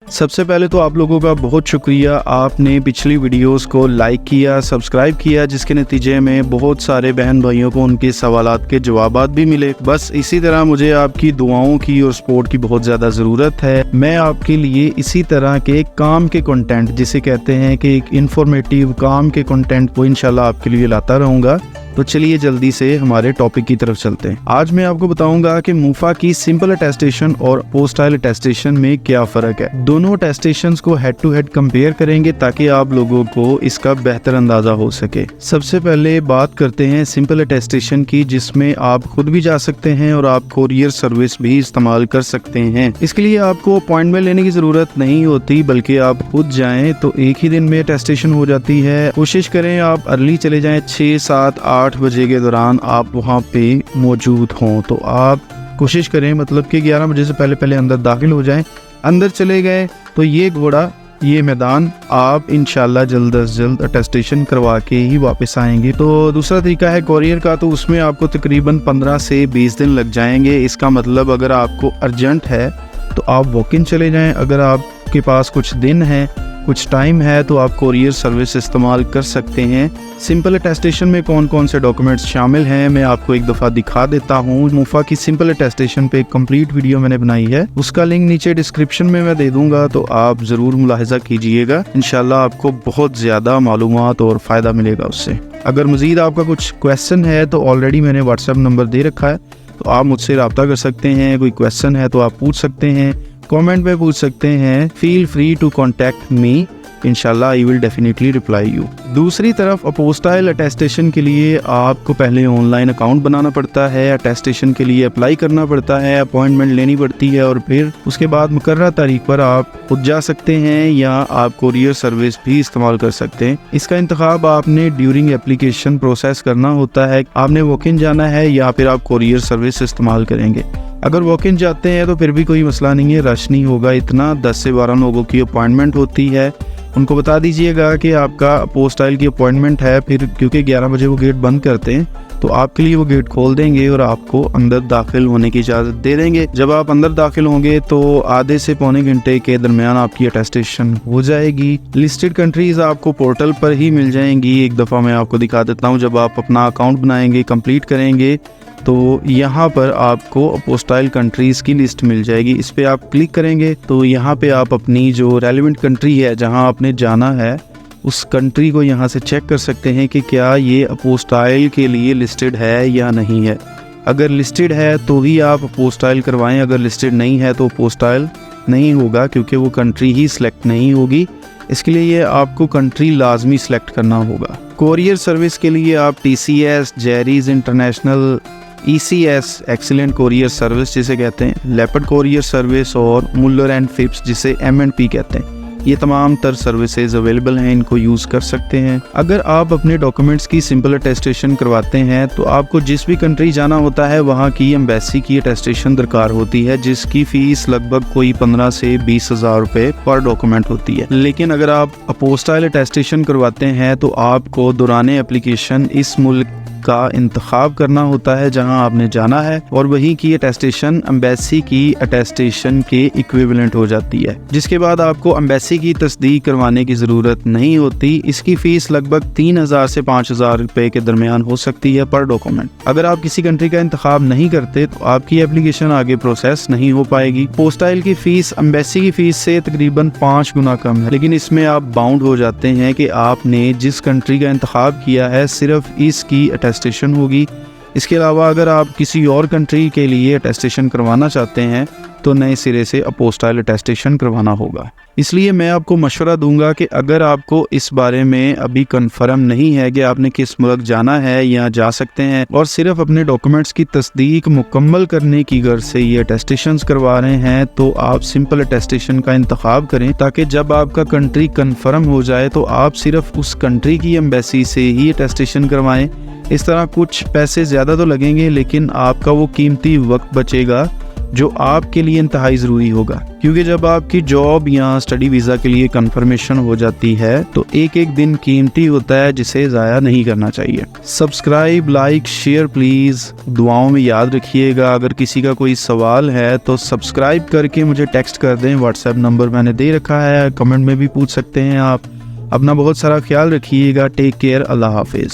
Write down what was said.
सबसे पहले तो आप लोगों का बहुत शुक्रिया, आपने पिछली वीडियोस को लाइक किया, सब्सक्राइब किया, जिसके नतीजे में बहुत सारे बहन भाइयों को उनके सवालात के जवाबात भी मिले। बस इसी तरह मुझे आपकी दुआओं की और सपोर्ट की बहुत ज़्यादा ज़रूरत है। मैं आपके लिए इसी तरह के काम के कंटेंट, जिसे कहते हैं कि एक इंफॉर्मेटिव काम के कंटेंट को इंशाल्लाह आपके लिए लाता रहूँगा। तो चलिए जल्दी से हमारे टॉपिक की तरफ चलते हैं। आज मैं आपको बताऊंगा कि मूफा की सिंपल अटेस्टेशन और पोस्टाइल अटेस्टेशन में क्या फ़र्क है। दोनों अटेस्टेशंस को हेड टू हेड कंपेयर करेंगे ताकि आप लोगों को इसका बेहतर अंदाज़ा हो सके। सबसे पहले बात करते हैं सिंपल अटेस्टेशन की, जिसमें आप खुद भी जा सकते हैं और आप कोरियर सर्विस भी इस्तेमाल कर सकते हैं। इसके लिए आपको अपॉइंटमेंट लेने की ज़रूरत नहीं होती, बल्कि आप खुद जाएँ तो एक ही दिन में अटेस्टेशन हो जाती है। कोशिश करें आप अर्ली चले जाएँ, 6, 7, 8 बजे के दौरान आप वहाँ पे मौजूद हों। तो आप कोशिश करें मतलब कि 11 बजे से पहले अंदर दाखिल हो जाएं। अंदर चले गए तो ये घोड़ा, ये मैदान, आप इंशाल्लाह जल्द अज जल्द अटेस्टेशन करवा के ही वापस आएंगे। तो दूसरा तरीका है कोरियर का, तो उसमें आपको तकरीबन 15 से 20 दिन लग जाएंगे। इसका मतलब अगर आपको अर्जेंट है तो आप वॉक इन चले जाएं। अगर आपके पास कुछ दिन है, कुछ टाइम है, तो आप कोरियर सर्विस इस्तेमाल कर सकते हैं। सिंपल अटेस्टेशन में कौन कौन से डॉक्यूमेंट्स शामिल हैं मैं आपको एक दफ़ा दिखा देता हूँ। मूफा की सिंपल अटेस्टेशन पे एक कंप्लीट वीडियो मैंने बनाई है, उसका लिंक नीचे डिस्क्रिप्शन में मैं दे दूंगा, तो आप ज़रूर मुलाहिजा कीजिएगा। इंशाल्लाह आपको बहुत ज़्यादा मालूमात और फ़ायदा मिलेगा उससे। अगर मज़ीद आपका कुछ क्वेश्चन है तो ऑलरेडी मैंने व्हाट्सएप नंबर दे रखा है, तो आप मुझसे रब्ता कर सकते हैं। कोई क्वेश्चन है तो आप पूछ सकते हैं, कमेंट में पूछ सकते हैं। Feel free to contact me, इंशाल्लाह I will definitely reply you. दूसरी तरफ अपोस्टाइल अटेस्टेशन के लिए आपको पहले ऑनलाइन अकाउंट बनाना पड़ता है, अटेस्टेशन के लिए अप्लाई करना पड़ता है, अपॉइंटमेंट लेनी पड़ती है और फिर उसके बाद मुकर्रर तारीख पर आप खुद जा सकते हैं या आप कोरियर सर्विस भी इस्तेमाल कर सकते हैं। इसका इंतखाब आपने ड्यूरिंग एप्लीकेशन प्रोसेस करना होता है। आपने वॉक इन जाना है या फिर आप कोरियर सर्विस इस्तेमाल करेंगे। अगर वॉक इन जाते हैं तो फिर भी कोई मसला नहीं है, रश नहीं होगा इतना। 10 से 12 लोगों की अपॉइंटमेंट होती है। उनको बता दीजिएगा कि आपका पोस्टाइल की अपॉइंटमेंट है, फिर क्योंकि 11 बजे वो गेट बंद करते हैं तो आपके लिए वो गेट खोल देंगे और आपको अंदर दाखिल होने की इजाज़त दे देंगे। जब आप अंदर दाखिल होंगे तो आधे से पौने घंटे के दरमियान आपकी अटेस्टेशन हो जाएगी। लिस्टेड कंट्रीज़ आपको पोर्टल पर ही मिल जाएंगी। एक दफ़ा मैं आपको दिखा देता हूँ। जब आप अपना अकाउंट बनाएंगे, कंप्लीट करेंगे, तो यहाँ पर आपको अपोस्टाइल कंट्रीज़ की लिस्ट मिल जाएगी। इस पे आप क्लिक करेंगे तो यहाँ पे आप अपनी जो रेलिवेंट कंट्री है जहाँ आपने जाना है उस कंट्री को यहाँ से चेक कर सकते हैं कि क्या ये अपोस्टाइल के लिए लिस्टेड है या नहीं है। अगर लिस्टेड है तो ही आप अपोस्टाइल करवाएं, अगर लिस्टेड नहीं है तो अपोस्टाइल नहीं होगा, क्योंकि वो कंट्री ही सिलेक्ट नहीं होगी। इसके लिए ये आपको कंट्री लाजमी सिलेक्ट करना होगा। कोरियर सर्विस के लिए आप TCS, Jerry's international, ECS excellent courier service जिसे कहते हैं, लेपर्ड कोरियर सर्विस और मुल्लर एंड फिप्स जिसे M&P कहते हैं, ये तमाम तर सर्विसेज अवेलेबल हैं, इनको यूज़ कर सकते हैं। अगर आप अपने डॉक्यूमेंट्स की सिंपल अटेस्टेशन करवाते हैं तो आपको जिस भी कंट्री जाना होता है वहाँ की एम्बेसी की अटेस्टेशन दरकार होती है, जिसकी फ़ीस लगभग कोई 15 से 20 हज़ार रुपये पर डॉक्यूमेंट होती है। लेकिन अगर आप अपोस्टाइल अटेस्टेशन करवाते हैं तो आपको दौरान एप्लीकेशन इस मुल्क का इंतखाब करना होता है जहां आपने जाना है, और वहीं की अटेस्टेशन एम्बेसी की अटेस्टेशन के इक्विवेलेंट हो जाती है, जिसके बाद आपको एम्बेसी की तस्दीक करवाने की ज़रूरत नहीं होती। इसकी फ़ीस लगभग 3000 से 5000 रुपये के दरमियान हो सकती है पर डॉक्यूमेंट। अगर आप किसी कंट्री का इंतखाब नहीं करते तो आपकी एप्लीकेशन आगे प्रोसेस नहीं हो पाएगी। पोस्टाइल की फ़ीस एम्बेसी की फ़ीस से तकरीबन 5 गुना कम है, लेकिन इसमें आप बाउंड हो जाते हैं कि आपने जिस कंट्री का इंतखाब किया है सिर्फ इसकी अटेस्टेशन होगी। इसके अलावा अगर आप किसी और कंट्री के लिए अटेस्टेशन करवाना चाहते हैं तो नए सिरे से अपोस्टाइल अटेस्टेशन करवाना होगा। इसलिए मैं आपको मशवरा दूंगा कि अगर आपको इस बारे में अभी कंफर्म नहीं है कि आपने किस मुल्क जाना है या जा सकते हैं और सिर्फ अपने डॉक्यूमेंट्स की तस्दीक मुकम्मल करने की गर्ज से ये अटेस्टेशंस करवा रहे हैं, तो आप सिंपल अटेस्टेशन का इंतखाब करें, ताकि जब आपका कंट्री कंफर्म हो जाए तो आप सिर्फ उस कंट्री की एम्बेसी से ही अटेस्टेशन करवाएं। इस तरह कुछ पैसे ज़्यादा तो लगेंगे, लेकिन आपका वो कीमती वक्त बचेगा जो आपके लिए इंतहाई ज़रूरी होगा, क्योंकि जब आपकी जॉब या स्टडी वीज़ा के लिए कंफर्मेशन हो जाती है तो एक एक दिन कीमती होता है जिसे ज़ाया नहीं करना चाहिए। सब्सक्राइब, लाइक, शेयर प्लीज़, दुआओं में याद रखिएगा। अगर किसी का कोई सवाल है तो सब्सक्राइब करके मुझे टेक्स्ट कर दें, व्हाट्सएप नंबर मैंने दे रखा है, कमेंट में भी पूछ सकते हैं आप। अपना बहुत सारा ख्याल रखिएगा। टेक केयर, अल्लाह हाफिज़।